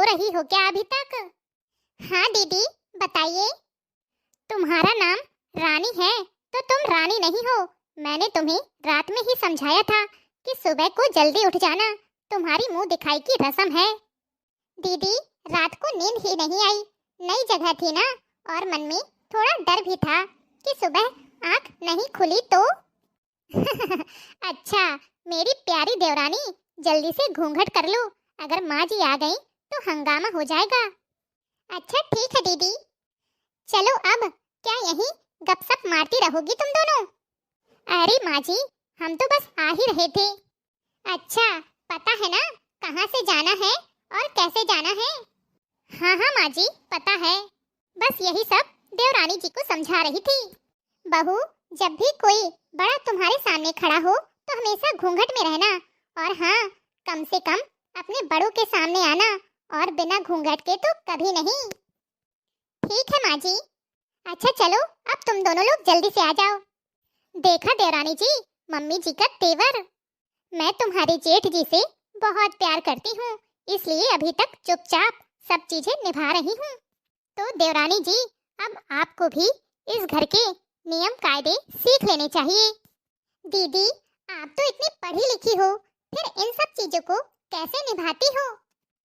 रही हो क्या अभी तक? हाँ दीदी बताइए। तुम्हारा नाम रानी है तो तुम रानी नहीं हो। मैंने तुम्हें रात में ही समझाया था कि सुबह को जल्दी उठ जाना, तुम्हारी मुंह दिखाई की रस्म है। दीदी रात को नींद ही नहीं आई, नई जगह थी ना, और मन में थोड़ा डर भी था कि सुबह आंख नहीं खुली तो। अच्छा मेरी प्यारी देवरानी, जल्दी से घूंघट कर लो, अगर माँ जी आ गई तो हंगामा हो जाएगा। अच्छा ठीक है दीदी। चलो अब क्या यहीं गपशप मारती रहोगी तुम दोनों? अरे माँ जी हम तो बस आ ही रहे थे। अच्छा पता है ना कहाँ से जाना है और कैसे जाना है? हाँ हाँ माँ जी पता है, बस यही सब देवरानी जी को समझा रही थी। बहू जब भी कोई बड़ा तुम्हारे सामने खड़ा हो तो हमेशा घूंघट में रहना, और हाँ कम से कम अपने बड़ों के सामने आना, और बिना घूंघट के तो कभी नहीं। ठीक है माँ जी। अच्छा चलो अब तुम दोनों लोग जल्दी से आ जाओ। देखा देवरानी जी, मम्मी जी का तेवर। मैं तुम्हारे जेठ जी से बहुत प्यार करती हूँ, इसलिए अभी तक चुपचाप सब चीजें निभा रही हूँ। तो देवरानी जी अब आपको भी इस घर के नियम कायदे सीख लेने चाहिए। दीदी आप तो इतनी पढ़ी लिखी हो, फिर इन सब चीजों को कैसे निभाती हो?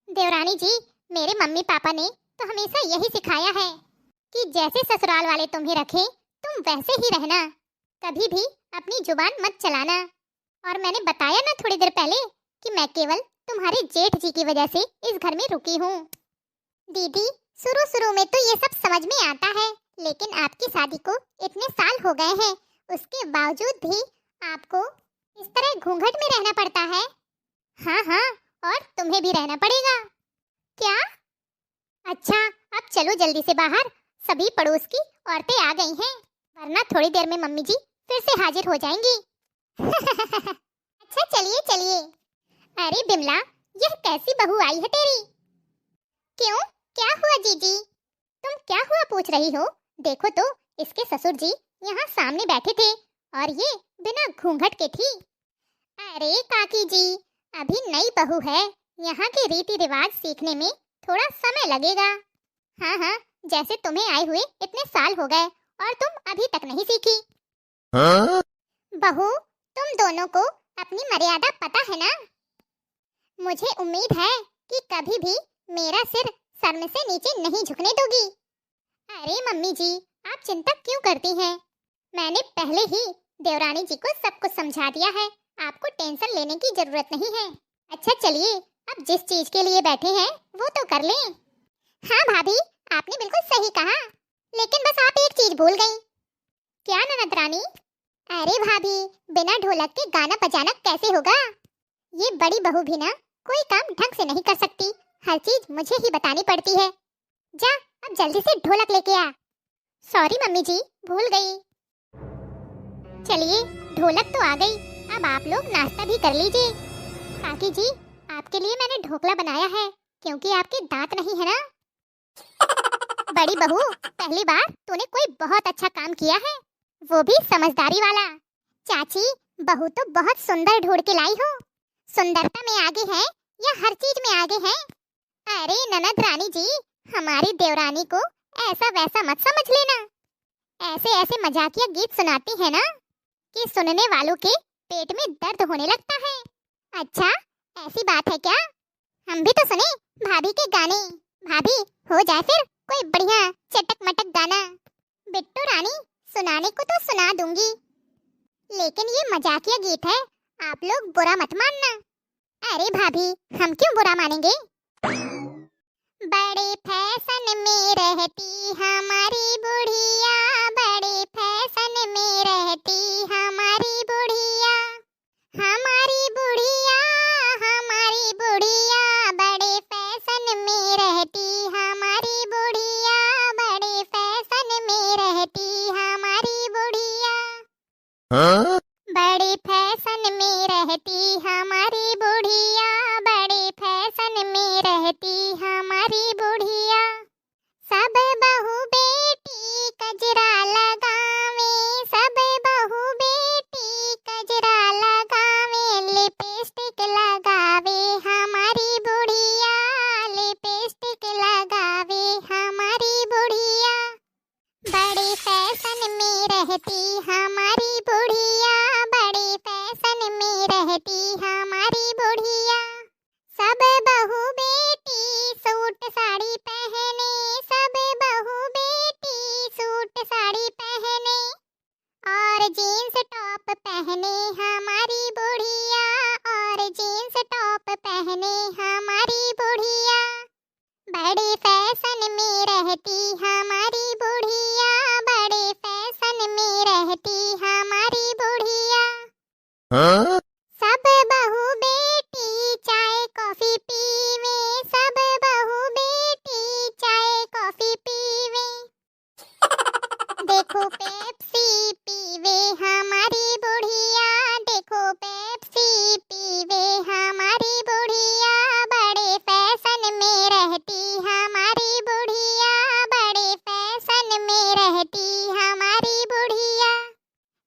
देवरानी जी मेरे मम्मी पापा ने तो हमेशा यही सिखाया है कि जैसे ससुराल वाले तुम्हें रखें तुम वैसे ही रहना, कभी भी अपनी जुबान मत चलाना। और मैंने बताया ना थोड़ी देर पहले कि मैं केवल तुम्हारे जेठ जी की वजह से इस घर में रुकी हूँ। दीदी शुरू में तो ये सब समझ में आता है, लेकिन आपकी शादी को इतने साल हो गए हैं, उसके बावजूद भी आपको इस तरह घूंघट में रहना पड़ता है। हाँ हाँ और तुम्हें भी रहना पड़ेगा। क्या? अच्छा अब चलो जल्दी से बाहर, सभी पड़ोस की औरतें आ गई हैं, वरना थोड़ी देर में मम्मी जी फिर से हाजिर हो जाएंगी। अच्छा चलिए चलिए। अरे बिमला यह कैसी बहू आई है तेरी? क्यों क्या हुआ जीजी? तुम क्या हुआ पूछ रही हो? देखो तो इसके ससुर जी यहाँ सामने बैठे थे और ये बिना घूंघट के थी। अरे काकी जी अभी नई बहू है, यहाँ के रीति रिवाज सीखने में थोड़ा समय लगेगा। हाँ हाँ जैसे तुम्हें आए हुए इतने साल हो गए और तुम अभी तक नहीं सीखी। हाँ? बहू तुम दोनों को अपनी मर्यादा पता है ना? मुझे उम्मीद है कि कभी भी मेरा सिर सर में से नीचे नहीं झुकने दोगी। अरे मम्मी जी आप चिंता क्यों करती हैं? मैंने पहले ही देवरानी जी को सब कुछ समझा दिया है, आपको टेंशन लेने की जरूरत नहीं है। अच्छा चलिए अब जिस चीज के लिए बैठे हैं वो तो कर लें। हाँ भाभी आपने बिल्कुल सही कहा, लेकिन बस आप एक चीज भूल गई। क्या ननद रानी? अरे भाभी बिना ढोलक के गाना बजाना कैसे होगा? ये बड़ी बहू भी ना कोई काम ढंग से नहीं कर सकती, हर चीज मुझे ही बतानी पड़ती है। जा अब जल्दी से ढोलक लेके आ। सॉरी मम्मी जी भूल गई। चलिए ढोलक तो आ गई, अब आप लोग नाश्ता भी कर लीजिए। काकी जी आपके लिए मैंने ढोकला बनाया है, क्योंकि आपके दांत नहीं है ना। बड़ी बहू पहली बार तूने कोई बहुत अच्छा काम किया है, वो भी समझदारी वाला। चाची बहू तो बहुत सुंदर ढूंढ के लाई हो, सुंदरता में आगे है या हर चीज में आगे है? अरे ननद रानी जी हमारी देवरानी को ऐसा वैसा मत समझ लेना, ऐसे ऐसे मजाकिया गीत सुनाती है ना कि सुनने वालों के पेट में दर्द होने लगता है। अच्छा ऐसी बात है क्या? हम भी तो सुने भाभी के गाने। भाभी हो जाए फिर कोई बढ़िया चटक मटक गाना। बिट्टू रानी सुनाने को तो सुना दूंगी, लेकिन ये मजाकिया गीत है, आप लोग बुरा मत मानना। अरे भाभी हम क्यों बुरा मानेंगे? बड़े फैशन में रहती हमारी बुढ़िया, बड़े फैशन में रहती हमारी बुढ़िया, हमारी बुढ़िया, हमारी बुढ़िया, बड़े फैशन में रहती हमारी बुढ़िया, बड़े फैशन में रहती हमारी बुढ़िया। हाँ? बड़े फैशन में रहती हमारी बुढ़िया, बड़े फैशन में रहती हमारी बुढ़िया, सब बहू बेटी कजरा लगावे, सब बहू बेटी कजरा लगावे, लिपस्टिक लगावे हमारी बुढ़िया, लिपस्टिक जीन्स टॉप पहने हमारी बुढ़िया, बड़े फैशन में रहती हमारी बुढ़िया, बड़े फैशन में रहती हमारी बुढ़िया। हाँ? सब बहू बेटी चाय कॉफी पीवे, सब बहू बेटी चाय कॉफी पीवे। देखो पेप्सी पीवे हमारी बुढ़िया, देखो पेप्सी पीवे हमारी बुढ़िया, बड़े फैशन में रहती हमारी बुढ़िया, बड़े फैशन में रहती हमारी बुढ़िया।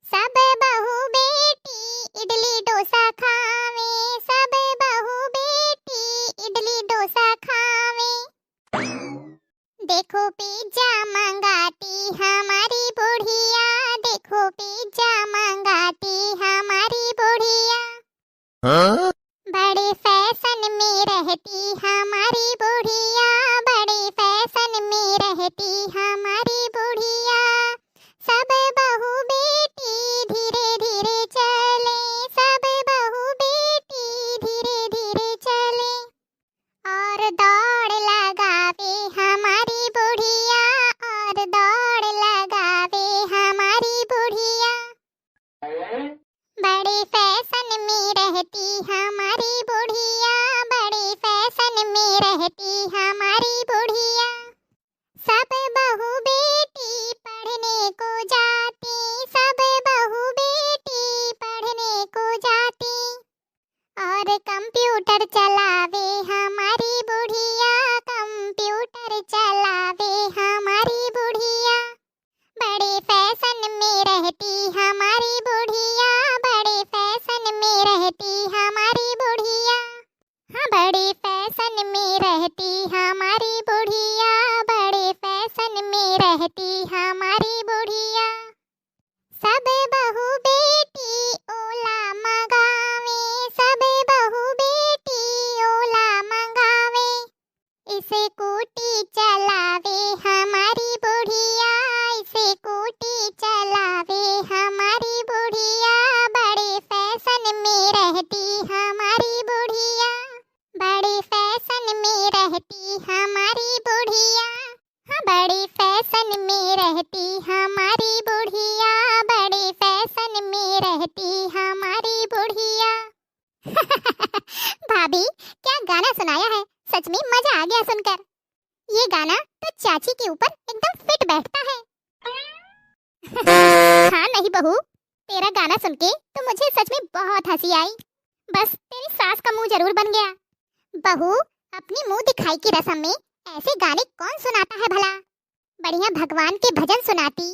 सब बहू बेटी इडली डोसा खावे, सब बहू बेटी इडली डोसा खावे। देखो पिज्जा मंगाती हमारी बुढ़िया, देखो पिज्जा मंगाती हमारी बुढ़िया। हाँ? बड़े फैशन में रहती हमारी बुढ़िया, बड़े फैशन में रहती हमारी बुढ़िया। सब बहू बेटी धीरे धीरे चले, सब बहू बेटी धीरे धीरे चले, और दौड़ लगावे हमारी बुढ़िया, और दौड़ लगावे हमारी बुढ़िया। बड़े फैशन में रहती हमारी बुढ़िया, बड़े फैशन में रहती हमारी बुढ़िया। सब बहू बेटी पढ़ने को जाती, सब बहू बेटी पढ़ने को जाती, और कंप्यूटर चलावे हमारी बुढ़िया, कंप्यूटर चलावे हमारी बुढ़िया। बड़े फैशन में रहती हमारी बुढ़िया, बड़े फैशन में रहती हमारी बुढ़िया। हाँ, बड़े फैशन में रहती हमारी बुढ़िया, बड़े फैशन में रहती हमारी बुढ़िया। सब बहू बेटी ओला मंगावे, सब बहू बेटी ओला मंगावे, इसे कूटी चलावे हमारी बुढ़िया, इसे कूटी चलावे हमारी बुढ़िया। बड़े फैशन में रहती हमारी बुढ़िया, बड़े फैशन में रहती हमारी बुढ़िया। हाँ, बड़े फैशन में रहती हमारी बुढ़िया, बड़े फैशन में रहती हमारी बुढ़िया। भाभी, क्या गाना सुनाया है, सच में मजा आ गया सुनकर। ये गाना तो चाची के ऊपर एकदम फिट बैठता है। हाँ नहीं बहू, तेरा गाना सुन के तो मुझे सच में बहुत हंसी आई। बस तेरी सास का मुंह जरूर बन गया। बहू, अपनी मुंह दिखाई की रस्म में ऐसे गाने कौन सुनाता है भला? बढ़िया भगवान के भजन सुनाती।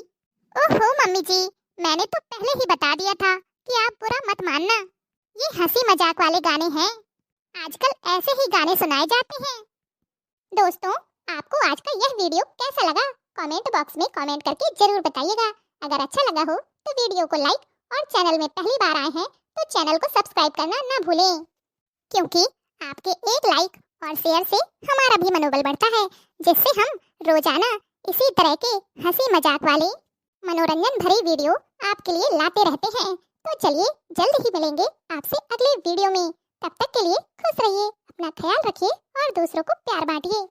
ओहो मम्मी जी, मैंने तो पहले ही बता दिया था कि आप बुरा मत मानना। ये हंसी मजाक वाले गाने हैं, आजकल ऐसे ही गाने सुनाए जाते हैं। दोस्तों, आपको आज का यह वीडियो कैसा लगा कमेंट बॉक्स में कमेंट करके जरूर बताइएगा। अगर अच्छा लगा हो तो वीडियो को लाइक, और चैनल में पहली बार आए हैं तो चैनल को सब्सक्राइब करना ना भूलें, क्योंकि आपके एक लाइक और शेयर से हमारा भी मनोबल बढ़ता है, जिससे हम रोजाना इसी तरह के हंसी मजाक वाले मनोरंजन भरी वीडियो आपके लिए लाते रहते हैं। तो चलिए जल्द ही मिलेंगे आपसे अगले वीडियो में। तब तक के लिए खुश रहिए, अपना ख्याल रखिए और दूसरों को प्यार बांटिए।